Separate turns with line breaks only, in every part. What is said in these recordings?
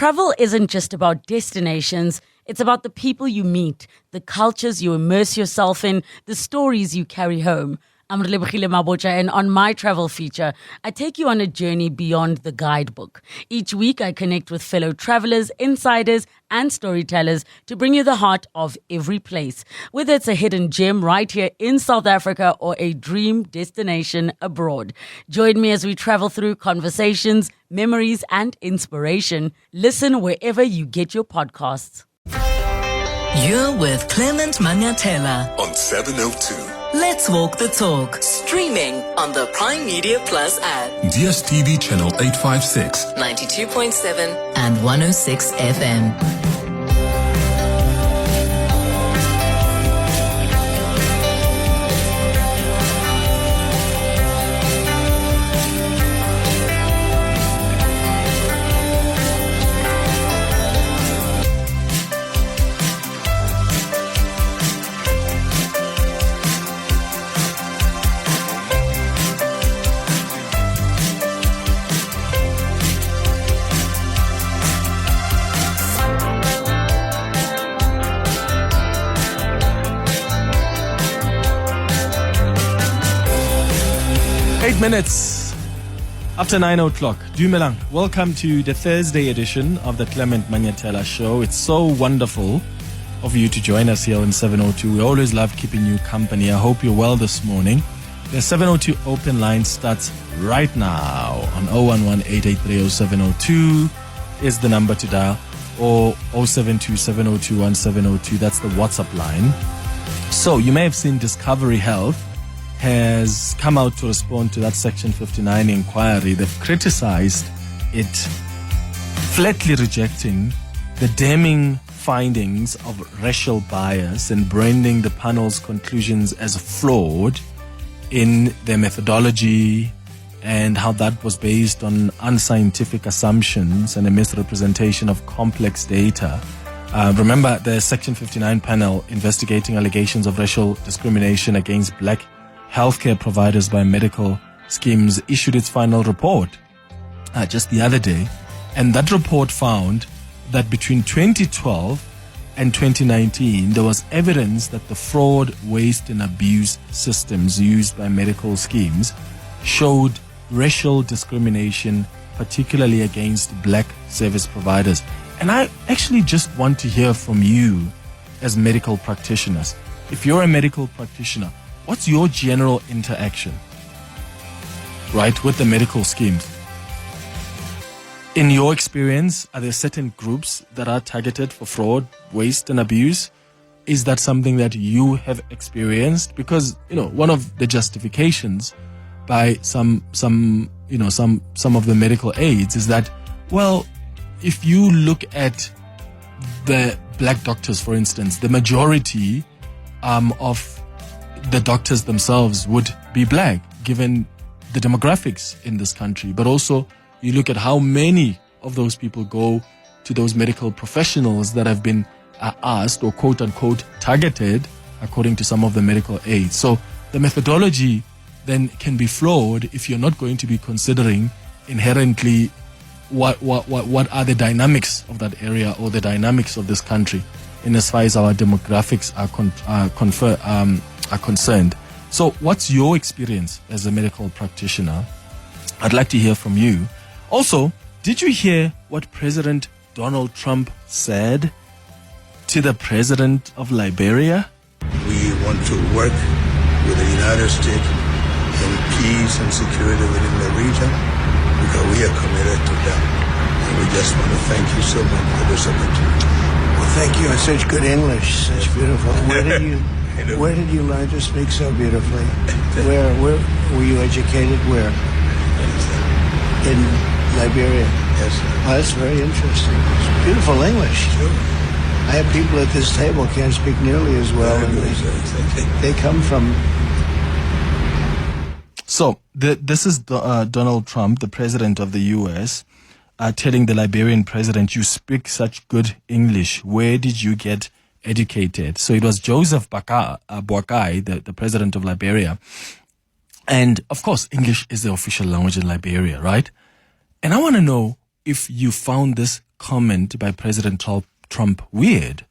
travel isn't just about destinations, it's about the people you meet, the cultures you immerse yourself in, the stories you carry home. I'm Liberian, and on my travel feature, I take you on a journey beyond the guidebook. Each week, I connect with fellow travelers, insiders, and storytellers to bring you the heart of every place. Whether it's a hidden gem right here in South Africa or a dream destination abroad. Join me as we travel through conversations, memories, and inspiration. Listen wherever you get your podcasts.
You're with Clement Manyathela
on 702.
Let's walk the talk. Streaming on the Prime Media Plus app.
DSTV channel 856.
92.7 and 106 FM.
8 minutes after 9 o'clock. Dumelang, welcome to the Thursday edition of the Clement Manyathela Show. It's so wonderful of you to join us here on 702. We always love keeping you company. I hope you're well this morning. The 702 open line starts right now on 011-883-0702 is the number to dial, or 072-702-1702. That's the WhatsApp line. So you may have seen Discovery Health has come out to respond to that Section 59 inquiry. They've criticized it, flatly rejecting the damning findings of racial bias and branding the panel's conclusions as flawed in their methodology and how that was based on unscientific assumptions and a misrepresentation of complex data. Remember, the Section 59 panel investigating allegations of racial discrimination against black healthcare providers by medical schemes issued its final report just the other day. And that report found that between 2012 and 2019, there was evidence that the fraud, waste, and abuse systems used by medical schemes showed racial discrimination, particularly against black service providers. And I actually just want to hear from you as medical practitioners. If you're a medical practitioner, what's your general interaction, right, with the medical schemes? In your experience, are there certain groups that are targeted for fraud, waste, and abuse? Is that something that you have experienced? Because, one of the justifications by some of the medical aides is that, well, if you look at the black doctors, for instance, the majority of the doctors themselves would be black, given the demographics in this country. But also, you look at how many of those people go to those medical professionals that have been asked or quote-unquote targeted, according to some of the medical aides. So the methodology then can be flawed if you're not going to be considering inherently what are the dynamics of that area or the dynamics of this country in as far as our demographics are concerned. So what's your experience as a medical practitioner? I'd like to hear from you. Also, did you hear what President Donald Trump said to the president of Liberia?
We want to work with the United States in peace and security within the region because we are committed to them. And we just want to thank you so much for this opportunity.
Well, thank you in such good English, such beautiful. Where did you learn to speak so beautifully? Where were you educated? Where? In Liberia.
Yes, sir.
Oh, that's very interesting. It's beautiful English.
Sure.
I have people at this table can't speak nearly as well. And they come from.
So this is Donald Trump, the president of the U.S., telling the Liberian president, "You speak such good English. Where did you get educated?" So it was Joseph Boakai, the president of Liberia. And of course, English is the official language in Liberia, right? And I want to know if you found this comment by President Trump weird?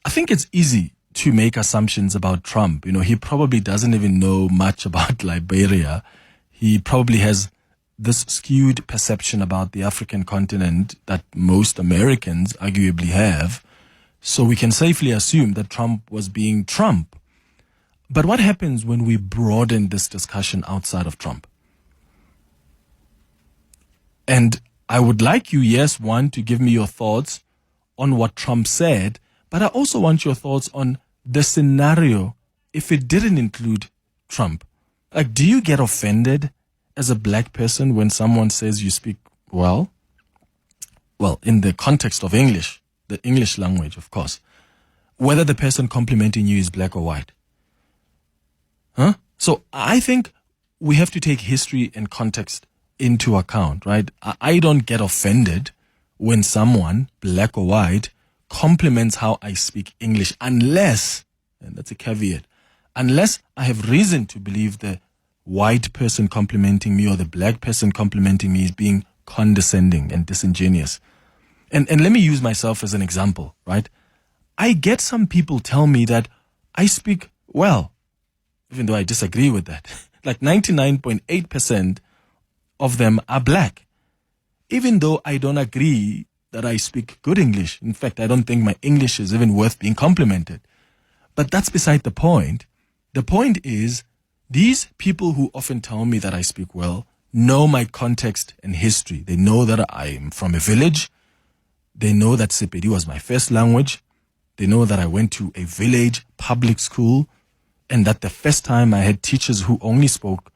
I think it's easy to make assumptions about Trump. You know, he probably doesn't even know much about Liberia. He probably has this skewed perception about the African continent that most Americans arguably have. So we can safely assume that Trump was being Trump. But what happens when we broaden this discussion outside of Trump? And I would like you, yes, one, to give me your thoughts on what Trump said, but I also want your thoughts on the scenario if it didn't include Trump. Like, do you get offended as a black person when someone says you speak well? Well, in the context of English, the English language, of course, whether the person complimenting you is black or white. Huh? So I think we have to take history and context into account, right? I don't get offended when someone, black or white, compliments how I speak English unless, and that's a caveat, unless I have reason to believe the white person complimenting me or the black person complimenting me is being condescending and disingenuous. And let me use myself as an example, right? I get some people tell me that I speak well, even though I disagree with that. Like 99.8% of them are black, even though I don't agree that I speak good English. In fact, I don't think my English is even worth being complimented. But that's beside the point. The point is, these people who often tell me that I speak well know my context and history. They know that I am from a village. They know that Sepedi was my first language. They know that I went to a village public school and that the first time I had teachers who only spoke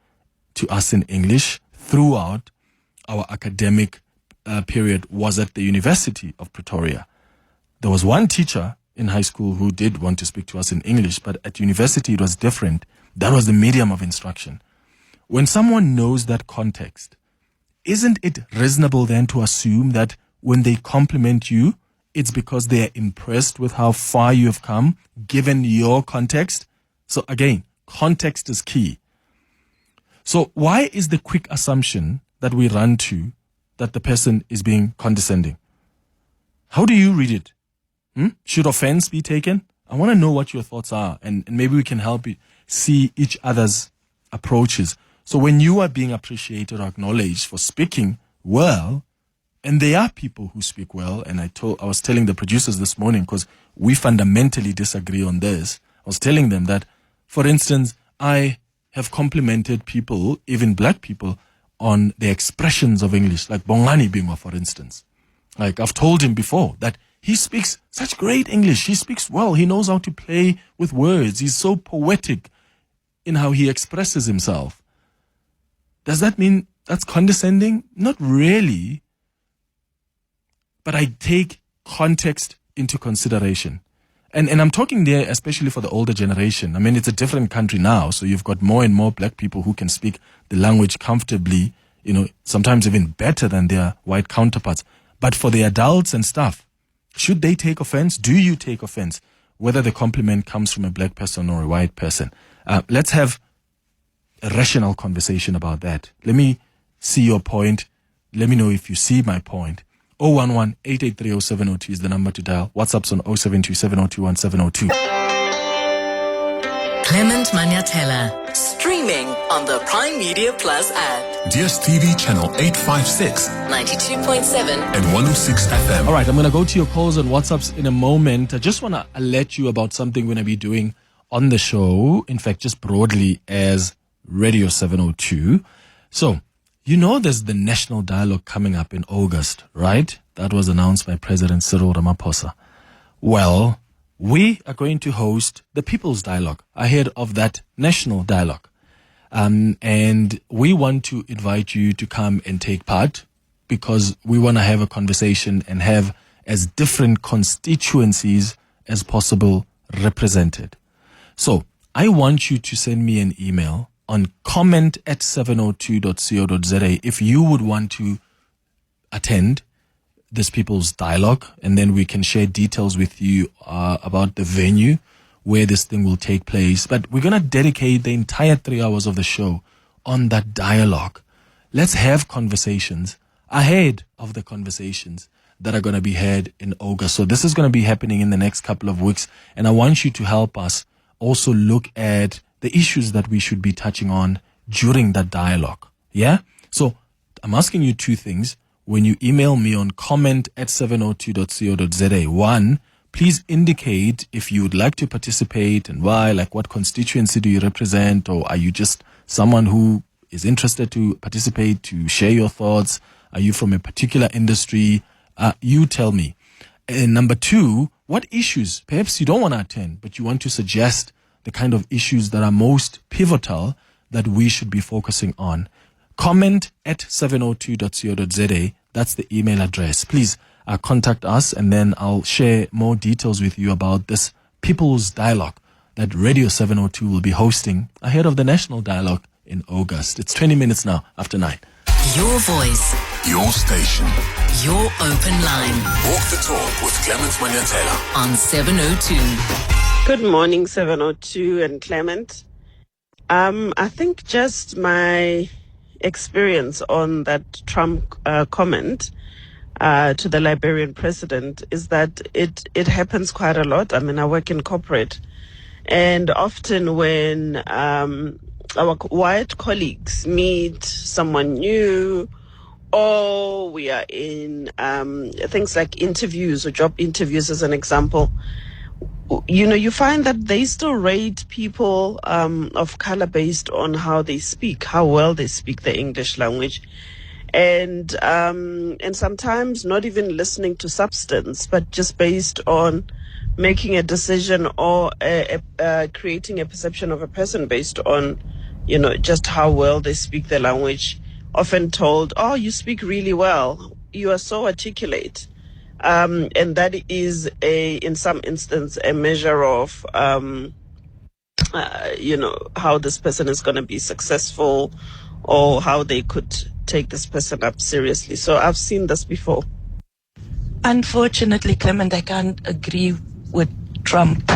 to us in English throughout our academic period was at the University of Pretoria. There was one teacher in high school who did want to speak to us in English, but at university it was different. That was the medium of instruction. When someone knows that context, isn't it reasonable then to assume that when they compliment you, it's because they are impressed with how far you have come, given your context? So again, context is key. So why is the quick assumption that we run to that the person is being condescending? How do you read it? Should offense be taken? I want to know what your thoughts are, and maybe we can help you see each other's approaches. So when you are being appreciated or acknowledged for speaking well, and there are people who speak well, and I was telling the producers this morning, because we fundamentally disagree on this, I was telling them that, for instance, I have complimented people, even black people, on the expressions of English, like Bongani Bingwa, for instance. Like I've told him before that he speaks such great English. He speaks well. He knows how to play with words. He's so poetic in how he expresses himself. Does that mean that's condescending? Not really. But I take context into consideration. And I'm talking there especially for the older generation. I mean, it's a different country now, so you've got more and more black people who can speak the language comfortably, sometimes even better than their white counterparts. But for the adults and stuff, should they take offense? Do you take offense? Whether the compliment comes from a black person or a white person. Let's have a rational conversation about that. Let me see your point. Let me know if you see my point. 011-883-0702 is the number to dial. WhatsApp's on 072-702-1702.
Clement Manyathela, streaming on the Prime Media Plus app.
DSTV channel 856
92.7
and 106 FM.
All right, I'm going to go to your calls and WhatsApps in a moment. I just want to alert you about something we're going to be doing on the show. In fact, just broadly as Radio 702. So, there's the national dialogue coming up in August, right? That was announced by President Cyril Ramaphosa. Well, we are going to host the People's Dialogue ahead of that national dialogue. And we want to invite you to come and take part because we want to have a conversation and have as different constituencies as possible represented. So I want you to send me an email on comment@702.co.za if you would want to attend this People's Dialogue, and then we can share details with you about the venue where this thing will take place. But we're going to dedicate the entire 3 hours of the show on that dialogue. Let's have conversations ahead of the conversations that are going to be had in August. So this is going to be happening in the next couple of weeks. And I want you to help us also look at the issues that we should be touching on during that dialogue. Yeah? So I'm asking you two things. When you email me on comment@702.co.za, one, please indicate if you would like to participate and why, like what constituency do you represent, or are you just someone who is interested to participate, to share your thoughts? Are you from a particular industry? You tell me. And number two, what issues, perhaps you don't want to attend, but you want to suggest the kind of issues that are most pivotal that we should be focusing on. comment@702.co.za. That's the email address. Please contact us, and then I'll share more details with you about this People's Dialogue that Radio 702 will be hosting ahead of the National Dialogue in August. It's 20 minutes now after 9.
Your voice,
Your station.
your open line
Walk the talk with Clement Manyathela.
on 702.
Good morning, 702 and Clement. I think just my experience on that Trump comment to the Liberian president is that it happens quite a lot. I mean, I work in corporate, and often when our white colleagues meet someone new, or we are in things like interviews or job interviews, as an example, you find that they still rate people of color based on how they speak, how well they speak the English language. And sometimes not even listening to substance, but just based on making a decision or creating a perception of a person based on, just how well they speak the language. Often told, oh, you speak really well. You are so articulate. And that is in some instance, a measure of, how this person is going to be successful, or how they could take this person up seriously. So I've seen this before.
Unfortunately, Clement, I can't agree with Trump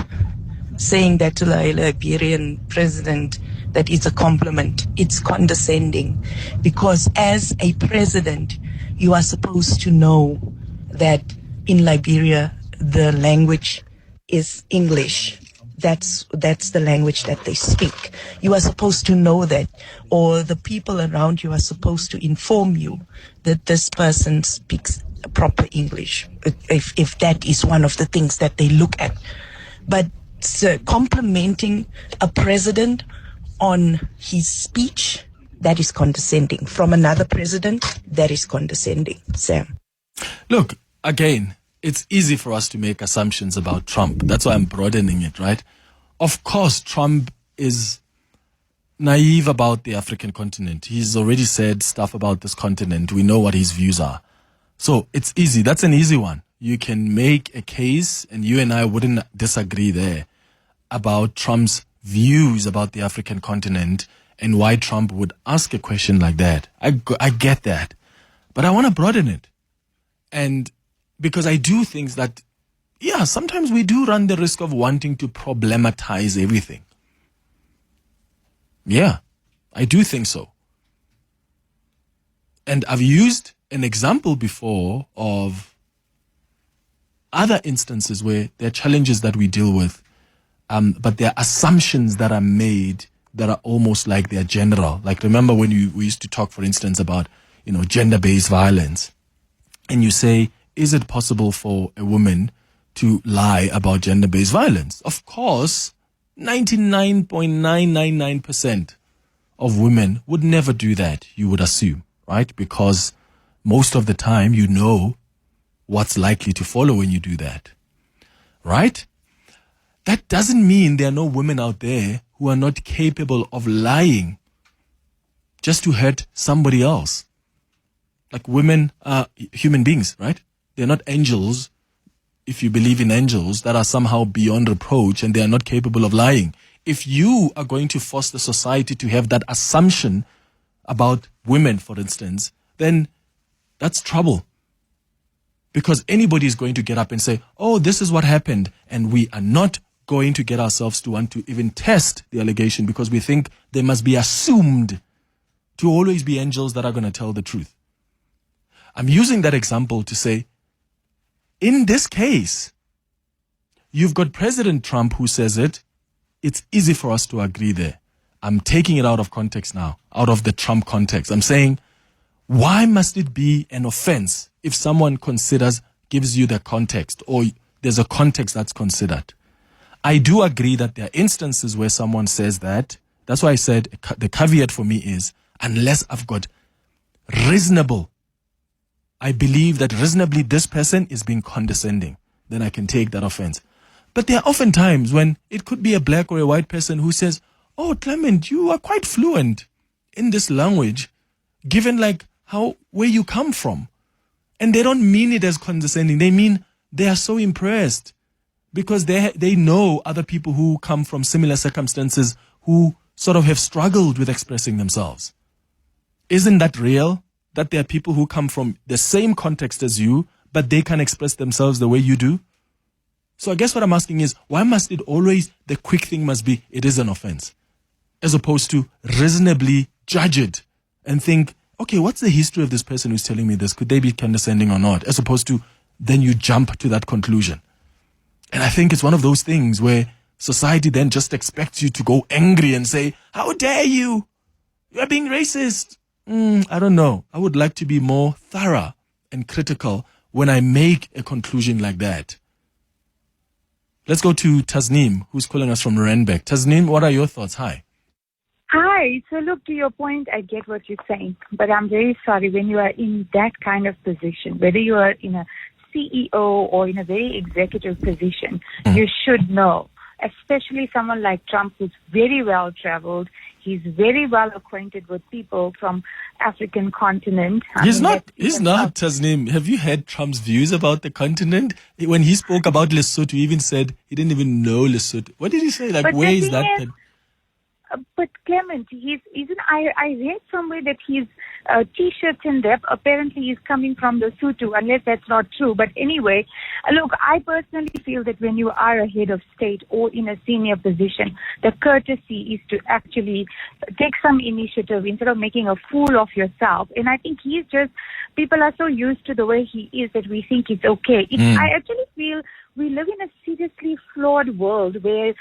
saying that to the Liberian president, that it's a compliment. It's condescending, because as a president, you are supposed to know that in Liberia, the language is English. That's the language that they speak. You are supposed to know that, or the people around you are supposed to inform you that this person speaks proper English, if that is one of the things that they look at. But complimenting a president on his speech, that is condescending. From another president, that is condescending. Sam.
Look, again, it's easy for us to make assumptions about Trump. That's why I'm broadening it, right? Of course, Trump is naive about the African continent. He's already said stuff about this continent. We know what his views are. So it's easy. That's an easy one. You can make a case, and you and I wouldn't disagree there, about Trump's views about the African continent and why Trump would ask a question like that. I get that. But I want to broaden it. And because I do think that, yeah, sometimes we do run the risk of wanting to problematize everything. Yeah, I do think so. And I've used an example before of other instances where there are challenges that we deal with, but there are assumptions that are made that are almost like they're general. Like, remember when we used to talk, for instance, about, gender-based violence, and you say, is it possible for a woman to lie about gender-based violence? Of course, 99.999% of women would never do that, you would assume, right? Because most of the time, you know what's likely to follow when you do that, right? That doesn't mean there are no women out there who are not capable of lying just to hurt somebody else. Like, women are human beings, right? They're not angels, if you believe in angels, that are somehow beyond reproach and they are not capable of lying. If you are going to force the society to have that assumption about women, for instance, then that's trouble. Because anybody is going to get up and say, oh, this is what happened. And we are not going to get ourselves to want to even test the allegation, because we think they must be assumed to always be angels that are going to tell the truth. I'm using that example to say, in this case, you've got President Trump who says it's easy for us to agree there. I'm taking it out of context now, out of the Trump context. I'm saying, why must it be an offense if someone gives you the context, or there's a context that's considered? I do agree that there are instances where someone says that. That's why I said the caveat for me is, unless I've got reasonable, I believe that reasonably this person is being condescending, then I can take that offense. But there are often times when it could be a black or a white person who says, oh, Clement, you are quite fluent in this language, given where you come from. And they don't mean it as condescending. They mean they are so impressed because they know other people who come from similar circumstances who sort of have struggled with expressing themselves. Isn't that real? That there are people who come from the same context as you, but they can express themselves the way you do? So I guess what I'm asking is, why must it always, the quick thing must be, it is an offense, as opposed to reasonably judge it and think, okay, what's the history of this person who's telling me this? Could they be condescending or not? As opposed to, then you jump to that conclusion. And I think it's one of those things where society then just expects you to go angry and say, how dare you? You're being racist. I don't know. I would like to be more thorough and critical when I make a conclusion like that. Let's go to Tasneem, who's calling us from Randburg. Tasneem, what are your thoughts? Hi.
Hi. So look, to your point, I get what you're saying, but I'm very sorry when you are in that kind of position, whether you are in a CEO or in a very executive position, you should know, especially someone like Trump who's very well traveled. He's very well acquainted with people from African continent.
He's not, Tasneem. Have you heard Trump's views about the continent? When he spoke about Lesotho, he even said he didn't even know Lesotho. What did he say? Where is that?
But Clement, I read somewhere that his T-shirts and rep, apparently he's coming from Lesotho, unless that's not true. But anyway, look, I personally feel that when you are a head of state or in a senior position, the courtesy is to actually take some initiative instead of making a fool of yourself. And I think people are so used to the way he is that we think it's okay. I actually feel we live in a seriously flawed world where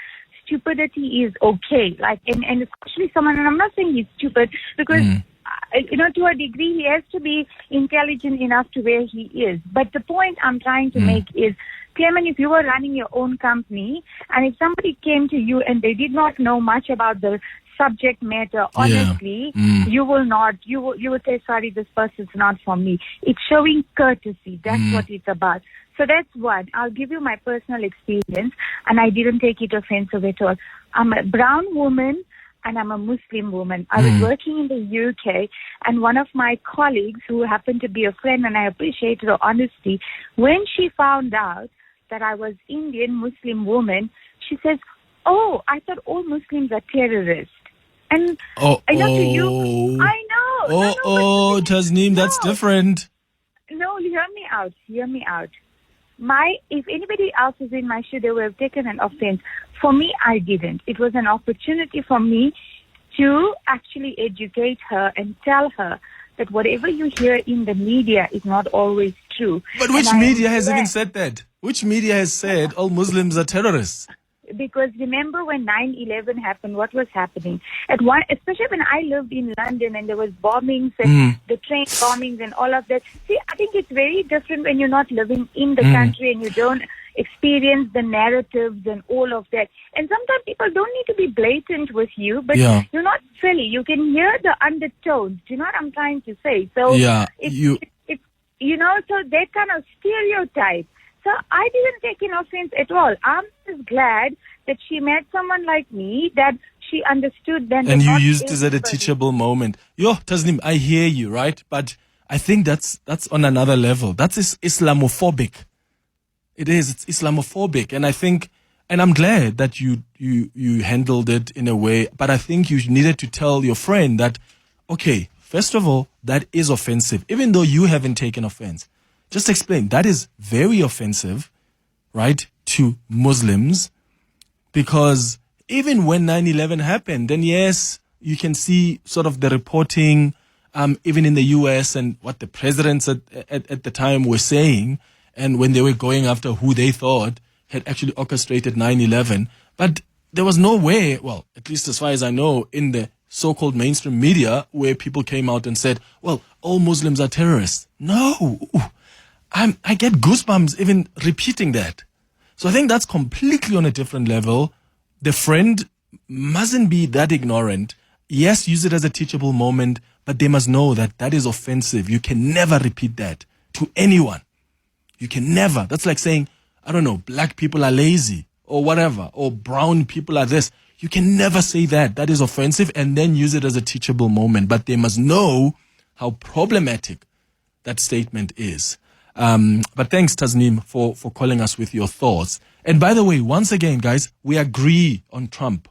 stupidity is okay, and especially someone, and I'm not saying he's stupid because, to a degree he has to be intelligent enough to where he is. But the point I'm trying to make is, Clement, if you were running your own company and if somebody came to you and they did not know much about the subject matter, honestly, you would say, sorry, this person's not for me. It's showing courtesy. That's what it's about. So that's one. I'll give you my personal experience, and I didn't take it offensive at all. I'm a brown woman, and I'm a Muslim woman. I was working in the UK, and one of my colleagues, who happened to be a friend, and I appreciate her honesty, when she found out that I was Indian Muslim woman, she says, oh, I thought all Muslims are terrorists. And I know to you, I know.
Tasneem, that's different.
No, hear me out. If anybody else was in my shoe, they would have taken an offense. For me, I didn't. It was an opportunity for me to actually educate her and tell her that whatever you hear in the media is not always true.
But which media has even said that? Which media has said all Muslims are terrorists?
Because remember when 9/11 happened, what was happening? Especially when I lived in London and there was bombings and the train bombings and all of that. See, I think it's very different when you're not living in the country and you don't experience the narratives and all of that. And sometimes people don't need to be blatant with you, but you're not silly. You can hear the undertones. Do you know what I'm trying to say? So so that kind of stereotype. So I didn't take an offense at all. I'm just glad that she met someone like me, that she understood then.
And you used this at a teachable moment. Tasneem, I hear you, right? But I think that's on another level. That's Islamophobic. It is. It's Islamophobic. And I think, and I'm glad that you handled it in a way, but I think you needed to tell your friend that, okay, first of all, that is offensive, even though you haven't taken offense. Just explain, that is very offensive, right, to Muslims, because even when 9/11 happened, then yes, you can see sort of the reporting, even in the US, and what the presidents at the time were saying, and when they were going after who they thought had actually orchestrated 9/11. But there was no way, well, at least as far as I know, in the so-called mainstream media where people came out and said, well, all Muslims are terrorists. No. I get goosebumps even repeating that. So I think that's completely on a different level. The friend mustn't be that ignorant. Yes, use it as a teachable moment, but they must know that that is offensive. You can never repeat that to anyone. You can never. That's like saying, I don't know, black people are lazy or whatever, or brown people are this. You can never say that. That is offensive, and then use it as a teachable moment. But they must know how problematic that statement is. But thanks, Tasneem, for calling us with your thoughts. And by the way, once again, guys, we agree on Trump.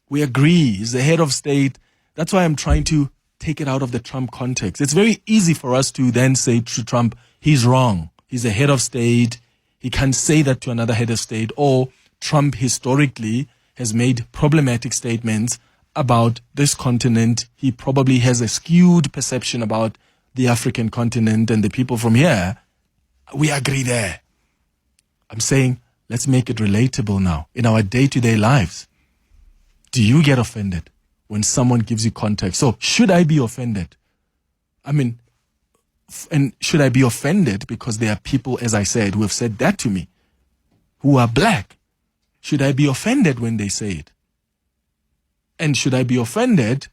We agree. He's the head of state. That's why I'm trying to take it out of the Trump context. It's very easy for us to then say to Trump, he's wrong. He's a head of state. He can't say that to another head of state. Or Trump historically has made problematic statements about this continent. He probably has a skewed perception about the African continent and the people from here. We agree there. I'm saying, let's make it relatable now in our day-to-day lives. Do you get offended when someone gives you context? So should I be offended? I mean, and should I be offended because there are people, as I said, who have said that to me, who are black? Should I be offended when they say it? And should I be offended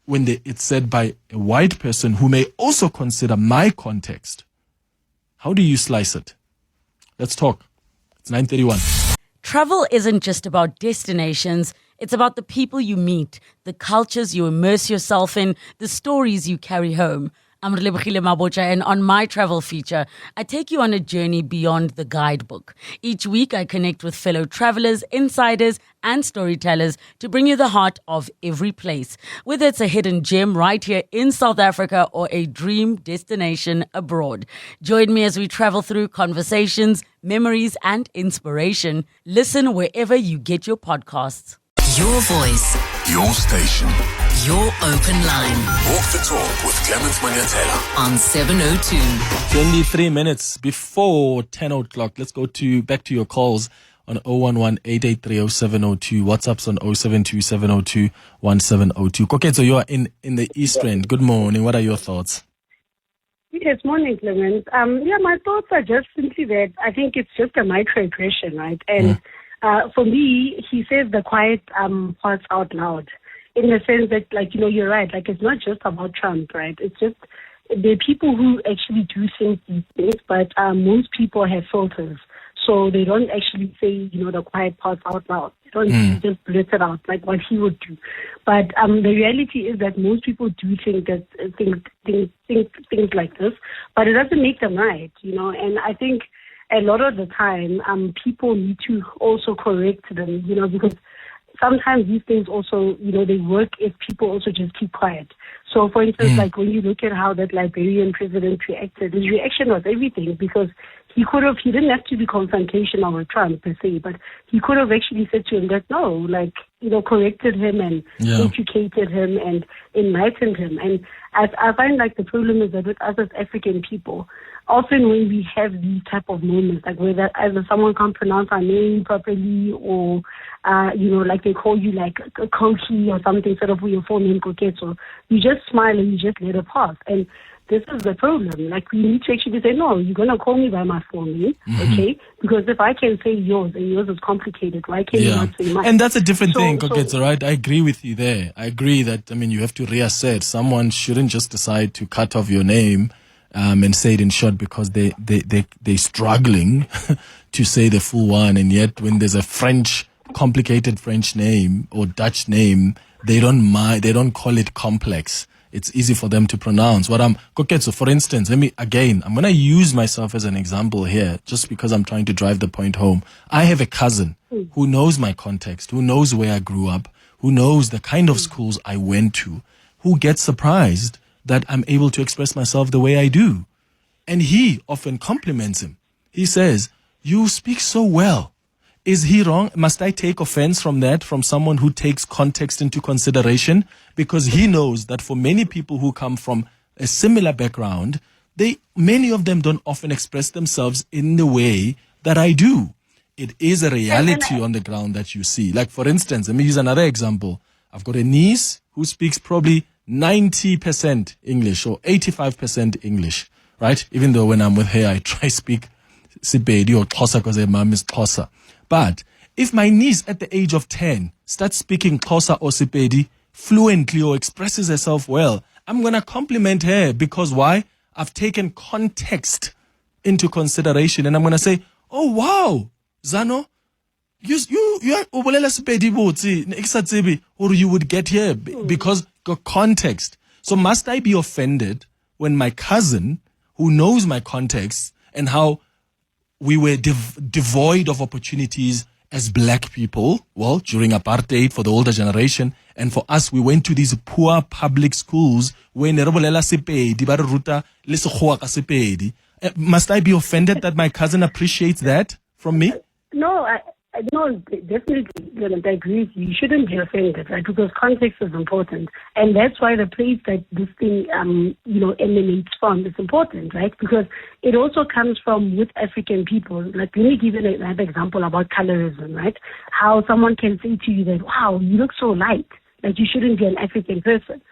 when it's said by a white person who may also consider my context? How do you slice it? Let's talk. It's 9:31.
Travel isn't just about destinations. It's about the people you meet, the cultures you immerse yourself in, the stories you carry home. I'm Liberian, and on my travel feature, I take you on a journey beyond the guidebook. Each week, I connect with fellow travelers, insiders, and storytellers to bring you the heart of every place. Whether it's a hidden gem right here in South Africa or a dream destination abroad. Join me as we travel through conversations, memories, and inspiration. Listen wherever you get your podcasts.
Your voice,
Your station.
your open line
Walk the talk with Clement Manyathela.
on 702.
23 minutes before 10 o'clock. Let's go back to your calls on 011-883-0702. WhatsApp's on 072-702-1702. Koketso, you are in the East End. Good morning. What are your thoughts?
Yes, morning, Clement. My thoughts are just simply that I think it's just a microaggression, right? And for me, he says the quiet parts out loud, in the sense that, you're right. It's not just about Trump, right? It's just there are people who actually do think these things, but most people have filters. So they don't actually say, the quiet parts out loud. They don't just blurt it out like what he would do. But the reality is that most people do think that things like this, but it doesn't make them right, And I think a lot of the time, people need to also correct them, because sometimes these things also, they work if people also just keep quiet. So, for instance, when you look at how that Liberian president reacted, his reaction was everything, because he didn't have to be confrontational with Trump per se, but he could have actually said to him that no, corrected him and educated him and enlightened him. And I find the problem is that with us as African people, often when we have these type of moments, whether either someone can't pronounce our name properly or, they call you a Koki or something instead of your full name Koketso, you just smile and you just let it pass. And this is the problem. We need to actually say, no, you're going to call me by my full name, okay? Because if I can say yours and yours is complicated, why can't you not say mine?
And that's a different thing, Koketso, right? I agree with you there. I agree that, you have to reassert. Someone shouldn't just decide to cut off your name and say it in short because they're struggling to say the full one. And yet when there's a complicated French name or Dutch name, they don't mind, they don't call it complex. It's easy for them to pronounce. Koketso, for instance, I'm going to use myself as an example here just because I'm trying to drive the point home. I have a cousin who knows my context, who knows where I grew up, who knows the kind of schools I went to, who gets surprised that I'm able to express myself the way I do. And he often compliments him. He says, you speak so well. Is he wrong? Must I take offense from that, from someone who takes context into consideration? Because he knows that for many people who come from a similar background, many of them don't often express themselves in the way that I do. It is a reality on the ground that you see. Like, for instance, let me use another example. I've got a niece who speaks probably 90% English or 85% English, right? Even though when I'm with her, I try speak Sepedi or Xhosa because her mom is Xhosa. But if my niece at the age of 10 starts speaking Xhosa or Sepedi fluently or expresses herself well, I'm going to compliment her because why? I've taken context into consideration and I'm going to say, oh, wow, Zano, you are obolela Sepedi botse, or you would get here because of context. So must I be offended when my cousin, who knows my context and how we were devoid of opportunities as black people, well, during apartheid for the older generation, and for us, we went to these poor public schools where nerobolela Sepedi, ba re ruta le sekgowa ka Sepedi. Must I be offended that my cousin appreciates that from me?
No, definitely, I agree with you. You shouldn't be offended, right? Because context is important. And that's why the place that this thing, emanates from is important, right? Because it also comes from with African people. Like, let me give you another example about colorism, right? How someone can say to you that, wow, you look so light. Like, you shouldn't be an African person.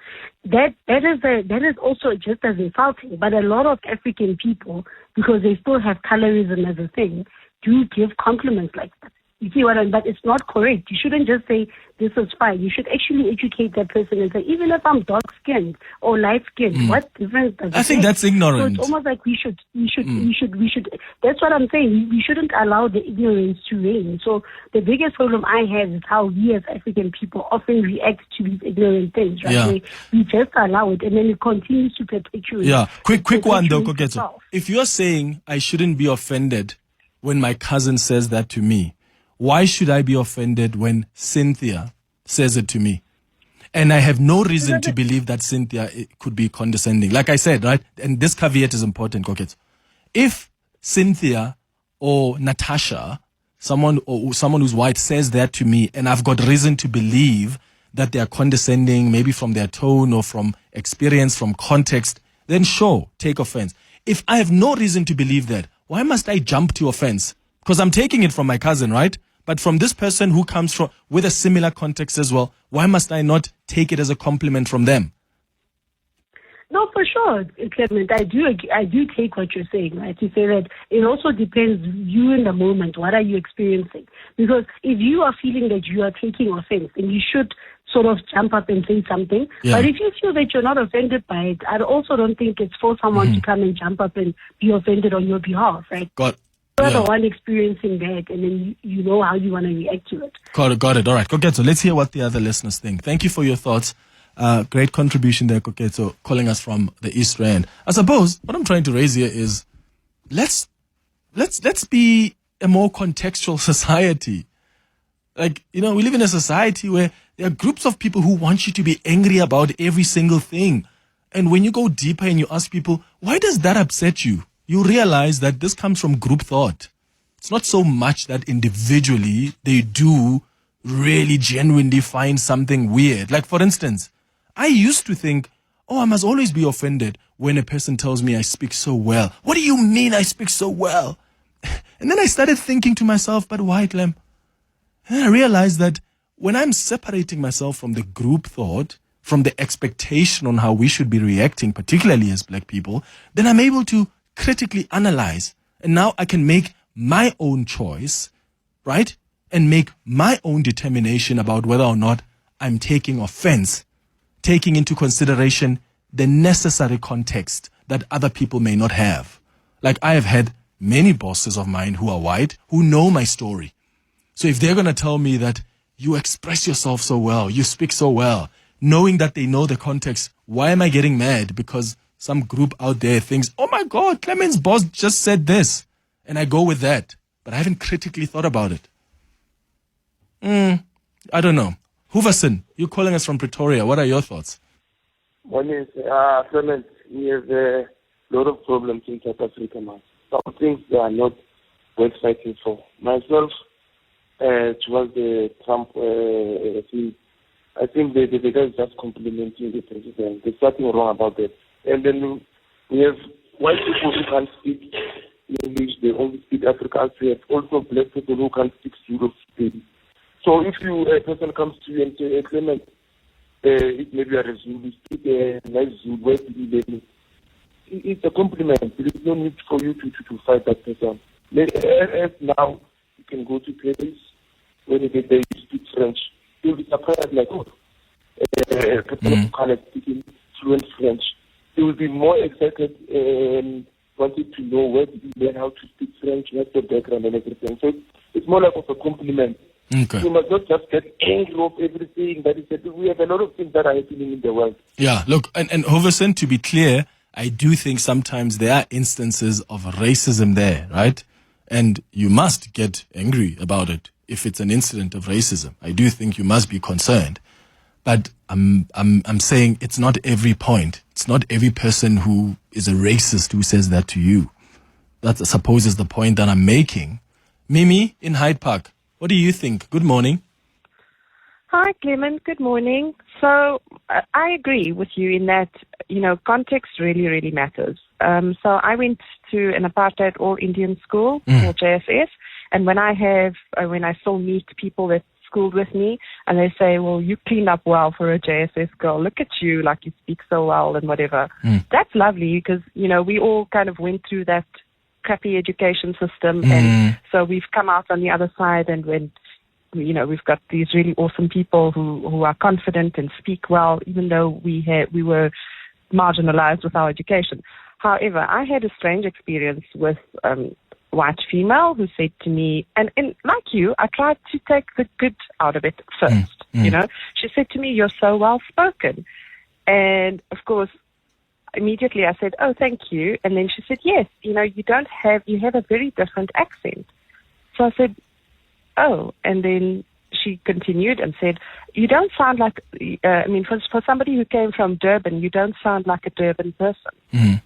That is also just as insulting. But a lot of African people, because they still have colorism as a thing, do give compliments like that. You see what I mean? But it's not correct. You shouldn't just say this is fine. You should actually educate that person and say, even if I'm dark-skinned or light-skinned, what difference does it make?
I think that's ignorant.
So it's almost like we should. That's what I'm saying. We shouldn't allow the ignorance to reign. So the biggest problem I have is how we as African people often react to these ignorant things, right?
Yeah.
We just allow it and then it continues to perpetuate.
Yeah. Quick one though, Koketo. If you're saying I shouldn't be offended when my cousin says that to me, why should I be offended when Cynthia says it to me? And I have no reason to believe that Cynthia could be condescending. Like I said, right? And this caveat is important, Koket. If Cynthia or Natasha, someone who's white, says that to me, and I've got reason to believe that they are condescending, maybe from their tone or from experience, from context, then sure, take offense. If I have no reason to believe that, why must I jump to offense? Because I'm taking it from my cousin, right? But from this person who comes from with a similar context as well, why must I not take it as a compliment from them?
No, for sure, Clement. I do take what you're saying, right? You say that it also depends you in the moment. What are you experiencing? Because if you are feeling that you are taking offense, then you should sort of jump up and say something. Yeah. But if you feel that you're not offended by it, I also don't think it's for someone to come and jump up and be offended on your behalf, right? You're the one experiencing that, and then you know how you want to react to it.
Got it. All right, Koketo, let's hear what the other listeners think. Thank you for your thoughts. Great contribution there, Koketo, calling us from the East Rand. I suppose what I'm trying to raise here is let's be a more contextual society. Like, we live in a society where there are groups of people who want you to be angry about every single thing. And when you go deeper and you ask people, why does that upset you? You realize that this comes from group thought. It's not so much that individually they do really genuinely find something weird. Like, for instance, I used to think, I must always be offended when a person tells me I speak so well. What do you mean I speak so well? And then I started thinking to myself, but why, Clem? And I realized that when I'm separating myself from the group thought, from the expectation on how we should be reacting, particularly as black people, then I'm able to critically analyze. And now I can make my own choice, right? And make my own determination about whether or not I'm taking offense, taking into consideration the necessary context that other people may not have. Like, I have had many bosses of mine who are white who know my story. So if they're going to tell me that you express yourself so well, you speak so well, knowing that they know the context, why am I getting mad? Because some group out there thinks, oh my God, Clement's boss just said this. And I go with that. But I haven't critically thought about it. I don't know. Hooverson, you're calling us from Pretoria. What are your thoughts?
One is, Clement, we have a lot of problems in South Africa now. Some things that are not worth fighting for. Myself, towards the Trump thing. I think the guy is just complimenting the president. There's nothing wrong about that. And then we have white people who can't speak English, they only speak Afrikaans. We have also black people who can't speak Zulu. So if a person comes to you and say, Clement, it may be a Zulu, speak a nice Zulu, where did you learn it? It's a compliment. There is no need for you to fight that person. As now, you can go to places where they speak French. You'll be surprised, like, a person of color speaking fluent French. They will be more excited and wanted to know where did you learn how to speak French, what's your background and everything. So it's more like of a compliment.
Okay.
You must not just get angry of everything that is happening. We have a lot of things that are happening in the world.
Yeah, look, and Hoverson, to be clear, I do think sometimes there are instances of racism there, right? And you must get angry about it if it's an incident of racism. I do think you must be concerned. But I'm saying it's not every point. It's not every person who is a racist who says that to you. That, I suppose, is the point that I'm making. Mimi in Hyde Park, what do you think? Good morning.
Hi, Clement. Good morning. So I agree with you in that, context really, really matters. So I went to an apartheid all-Indian school called JSS, and when I still meet people that schooled with me, and they say, well, you clean up well for a JSS girl. Look at you, like you speak so well and whatever. That's lovely because, we all kind of went through that crappy education system, and so we've come out on the other side, and when we've got these really awesome people who are confident and speak well, even though we were marginalized with our education. However, I had a strange experience with white female who said to me, and like you, I tried to take the good out of it first. She said to me, "You're so well spoken," and of course, immediately I said, "Oh, thank you." And then she said, "Yes, you have a very different accent." So I said, "Oh," and then she continued and said, "You don't sound like, for somebody who came from Durban, you don't sound like a Durban person."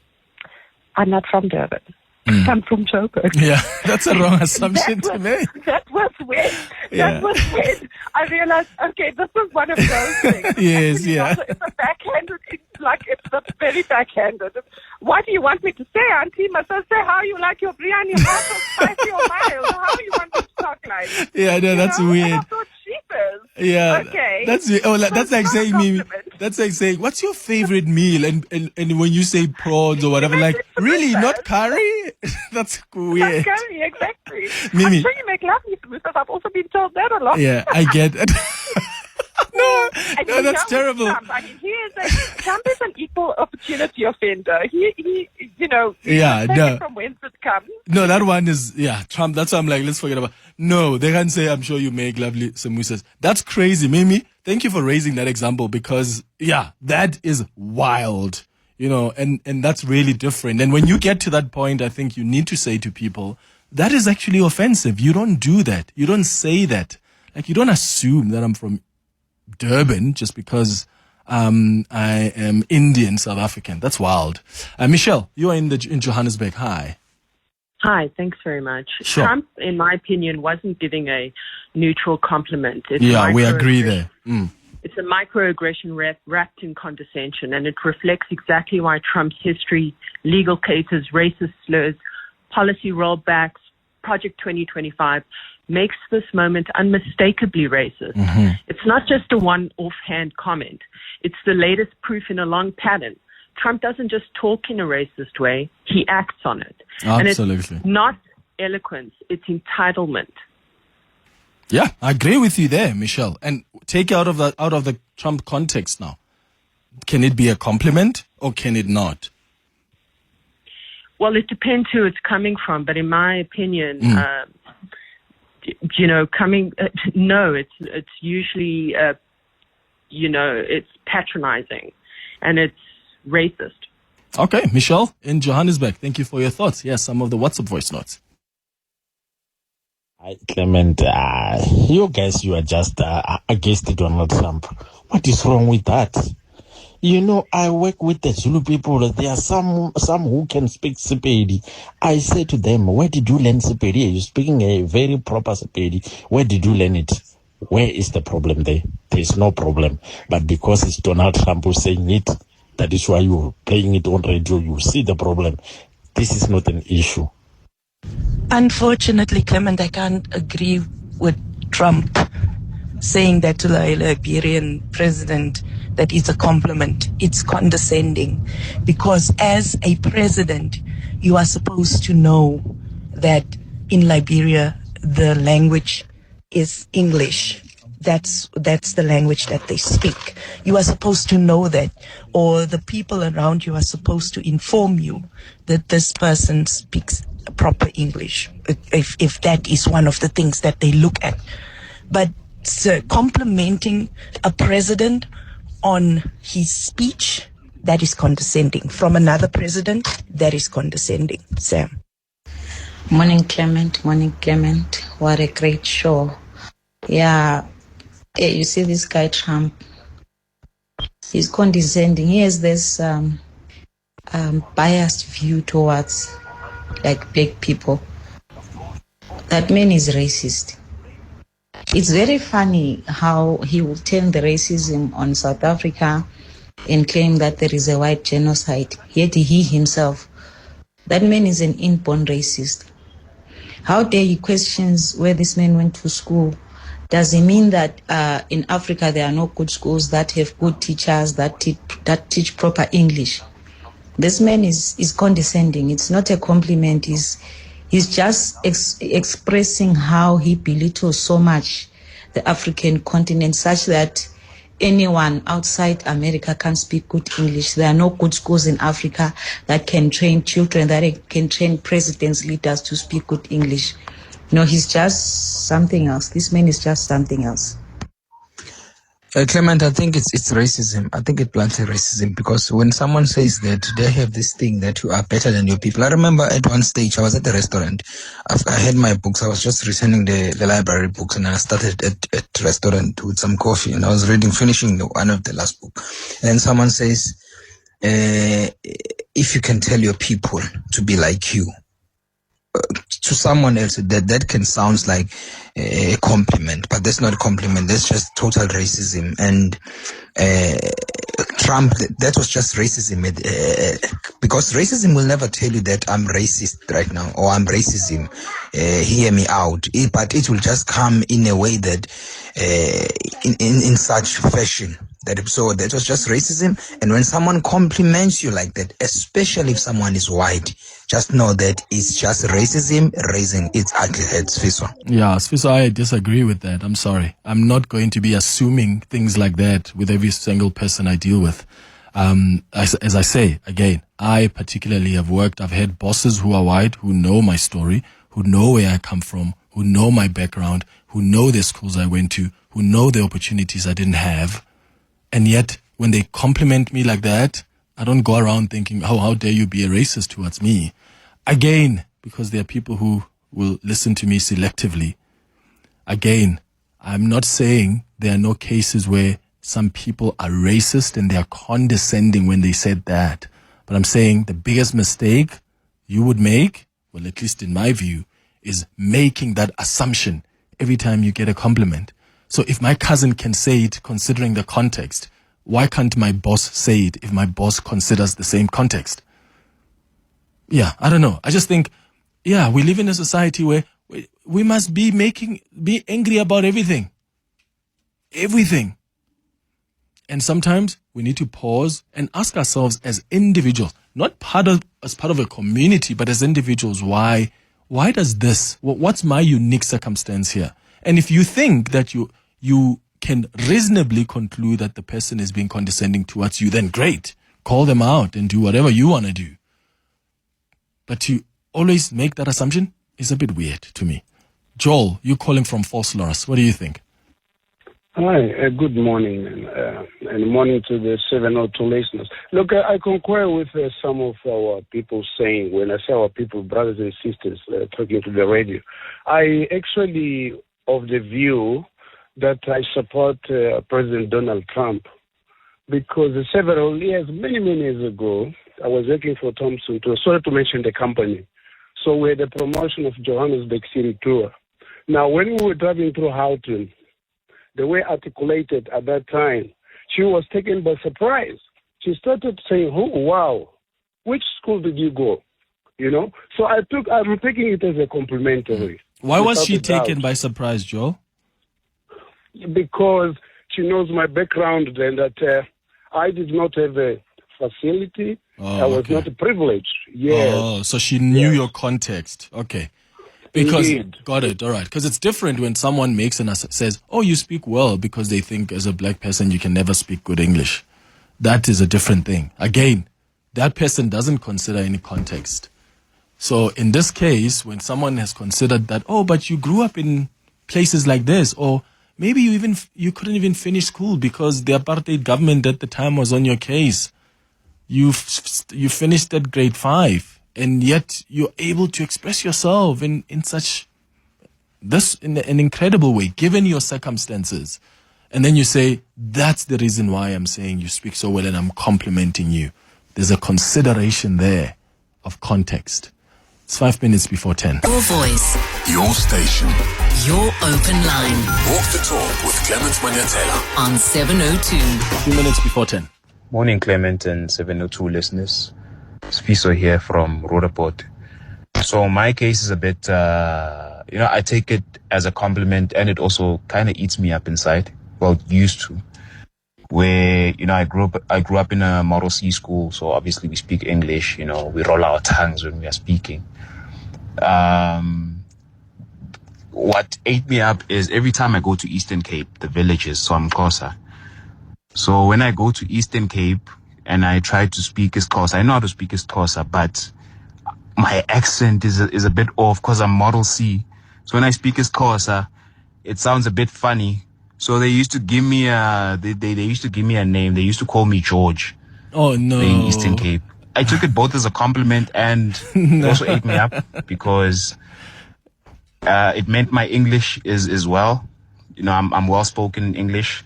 I'm not from Durban. I'm from Joburg.
Yeah, that's a wrong assumption to make.
That was weird. That was weird. I realized, okay, this was one of those things.
Yes, yeah.
It's a backhanded, it's very backhanded. What do you want me to say, Auntie? Must I say how you like your biryani, hot or spicy or mild? How do you want me to talk like?
Yeah, no, that's weird.
And I thought, jeepers.
Yeah,
okay.
That's like saying me. That's like saying, "What's your favorite meal?" And when you say prawns or whatever, like, really, not curry? That's weird.
Not curry, exactly.
Mimi.
I'm sure you make lovely samosas. I've also been told that a lot.
Yeah, I get it. No, that's terrible.
Trump. I mean, Trump is an equal opportunity offender. He
yeah,
take
no.
it from whence it comes.
No, that one is, Trump. That's why I'm like, let's forget about. No, they can't say, "I'm sure you make lovely samosas." That's crazy, Mimi. Thank you for raising that example because, that is wild, and that's really different. And when you get to that point, I think you need to say to people, that is actually offensive. You don't do that. You don't say that. Like, you don't assume that I'm from Durban just because I am Indian, South African. That's wild. Michelle, you are in Johannesburg. Hi.
Hi, thanks very much.
Sure.
Trump, in my opinion, wasn't giving a neutral compliment.
We agree there.
It's a microaggression wrapped in condescension, and it reflects exactly why Trump's history, legal cases, racist slurs, policy rollbacks, Project 2025 makes this moment unmistakably racist. It's not just a one-offhand comment. It's the latest proof in a long pattern. Trump doesn't just talk in a racist way, he acts on it.
Absolutely.
And it's not eloquence, it's entitlement.
Yeah, I agree with you there, Michelle. And take out of the Trump context now. Can it be a compliment or can it not?
Well, it depends who it's coming from, but in my opinion, no, it's usually, it's patronizing and it's racist.
Okay, Michelle in Johannesburg, thank you for your thoughts. Yes, some of the WhatsApp voice notes.
Hi, Clement. You guys, you are just against Donald Trump. What is wrong with that? You know, I work with the Zulu people. There are some who can speak Sepedi. I say to them, where did you learn Sepedi? You're speaking a very proper Sepedi. Where did you learn it? Where is the problem there? There is no problem. But because it's Donald Trump who's saying it, that is why you're playing it on radio. You see the problem. This is not an issue.
Unfortunately, Clement, I can't agree with Trump saying that to the Liberian president that it's a compliment. It's condescending. Because as a president, you are supposed to know that in Liberia, the language is English. That's the language that they speak. You are supposed to know that, or the people around you are supposed to inform you that this person speaks proper English, if that is one of the things that they look at. But complimenting a president on his speech, that is condescending. From another president, that is condescending. Sam.
Morning, Clement. Morning, Clement. What a great show. Yeah. Hey, you see this guy, Trump? He's condescending. He has this biased view towards, like, black people. That man is racist. It's very funny how he will turn the racism on South Africa and claim that there is a white genocide, yet he himself, that man is an inborn racist. How dare he questions where this man went to school? Does it mean that in Africa there are no good schools that have good teachers that teach proper English? This man is condescending. It's not a compliment. He's just expressing how he belittles so much the African continent, such that anyone outside America can speak good English. There are no good schools in Africa that can train children, that can train presidents, leaders to speak good English. No, he's just something else. This man is just something else.
Clement, I think it's racism. I think it bluntly racism, because when someone says that they have this thing that you are better than your people. I remember at one stage I was at the restaurant. I had my books. I was just returning the library books, and I started at the restaurant with some coffee, and I was finishing one of the last book. And then someone says, if you can tell your people to be like you, to someone else, that can sound like a compliment, but that's not a compliment. That's just total racism. And Trump, that was just racism, because racism will never tell you that I'm racist right now, or I'm racism, hear me out. But it will just come in a way that in such fashion. So that was just racism. And when someone compliments you like that, especially if someone is white, just know that it's just racism raising its ugly head, Sfiso.
Yeah, Sfiso, I disagree with that. I'm sorry. I'm not going to be assuming things like that with every single person I deal with. As I say, again, I particularly I've had bosses who are white, who know my story, who know where I come from, who know my background, who know the schools I went to, who know the opportunities I didn't have. And yet, when they compliment me like that, I don't go around thinking, oh, how dare you be a racist towards me? Again, because there are people who will listen to me selectively. Again, I'm not saying there are no cases where some people are racist and they are condescending when they said that. But I'm saying the biggest mistake you would make, well, at least in my view, is making that assumption every time you get a compliment. So if my cousin can say it considering the context, why can't my boss say it if my boss considers the same context? Yeah, I don't know. I just think, yeah, we live in a society where we must be angry about everything. Everything. And sometimes we need to pause and ask ourselves as individuals, not as part of a community, but as individuals, why does this, what's my unique circumstance here? And if you think that you can reasonably conclude that the person is being condescending towards you, then great. Call them out and do whatever you want to do. But to always make that assumption is a bit weird to me. Joel, you're calling from False Loras. What do you think?
Hi, good morning, and morning to the 702 listeners. Look, I concur with some of our people saying, when I say our people, brothers and sisters, talking to the radio, I actually of the view that I support President Donald Trump because several years, many years ago, I was working for Thompson Tour. Sorry to mention the company. So we had a promotion of Johannesburg City Tour. Now, when we were driving through Houghton, the way articulated at that time, she was taken by surprise. She started saying, "Oh, wow, which school did you go?" You know? So I'm taking it as a complimentary.
Why was she
Without a
taken
doubt.
by surprise, Joe?
Because she knows my background and that I did not have a facility. I was not privileged. Yes.
Oh, so she knew your context. Okay. Because,
Indeed.
got it, all right. Because it's different when someone makes and says, "Oh, you speak well," because they think as a black person you can never speak good English. That is a different thing. Again, that person doesn't consider any context. So in this case, when someone has considered that, "Oh, but you grew up in places like this," or maybe you couldn't even finish school because the apartheid government at the time was on your case. You finished at grade 5. And yet you're able to express yourself in an incredible way, given your circumstances. And then you say, "That's the reason why I'm saying you speak so well and I'm complimenting you." There's a consideration there of context. It's 5 minutes before 10.
Your voice,
Your station.
your open line
Walk the talk with Clement Manyathela.
on 702.
2 minutes before 10.
Morning, Clement and 702 listeners. Spiso here from Roodepoort. So my case is a bit, I take it as a compliment, and it also kind of eats me up inside. Well, used to. Where, I grew up in a Model C school, so obviously we speak English, we roll our tongues when we are speaking. What ate me up is every time I go to Eastern Cape, the villages, so I'm Xhosa. So when I go to Eastern Cape, and I try to speak Xhosa. I know how to speak Xhosa, but my accent is a bit off because I'm Model C. So when I speak Xhosa, it sounds a bit funny. So they used to give me they used to give me a name. They used to call me George.
Oh no!
In Eastern Cape, I took it both as a compliment and it also ate me up because it meant my English is well. I'm well spoken in English,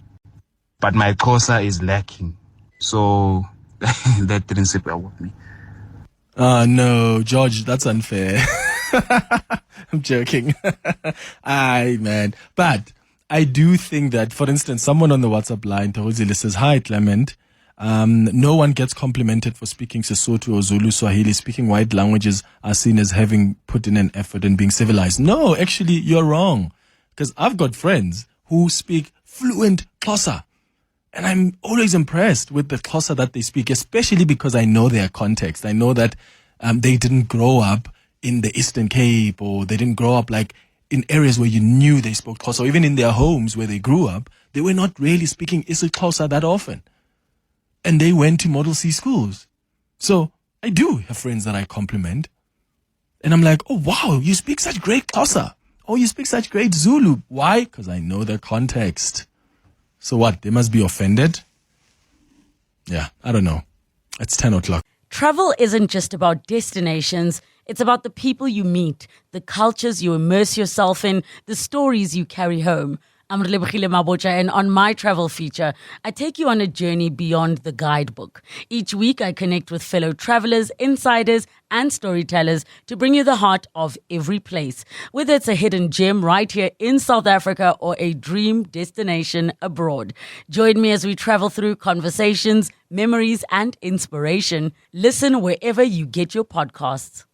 but my Xhosa is lacking. So that didn't sit well with me.
No, George, that's unfair. I'm joking. Aye, man. But I do think that, for instance, someone on the WhatsApp line, Tahuzile, says, "Hi, Clement. No one gets complimented for speaking Sesotho or Zulu, Swahili. Speaking white languages are seen as having put in an effort and being civilized." No, actually, you're wrong. Because I've got friends who speak fluent Xhosa. And I'm always impressed with the Xhosa that they speak, especially because I know their context. I know that they didn't grow up in the Eastern Cape, or they didn't grow up like in areas where you knew they spoke Xhosa, or even in their homes where they grew up, they were not really speaking isiXhosa that often. And they went to Model C schools. So I do have friends that I compliment. And I'm like, "Oh, wow, you speak such great Xhosa. Oh, you speak such great Zulu." Why? Because I know the context. So what? They must be offended? Yeah, I don't know. It's 10 o'clock.
Travel isn't just about destinations. It's about the people you meet, the cultures you immerse yourself in, the stories you carry home. I'm Liberian, and on my travel feature, I take you on a journey beyond the guidebook. Each week, I connect with fellow travelers, insiders, and storytellers to bring you the heart of every place. Whether it's a hidden gem right here in South Africa or a dream destination abroad. Join me as we travel through conversations, memories, and inspiration. Listen wherever you get your podcasts.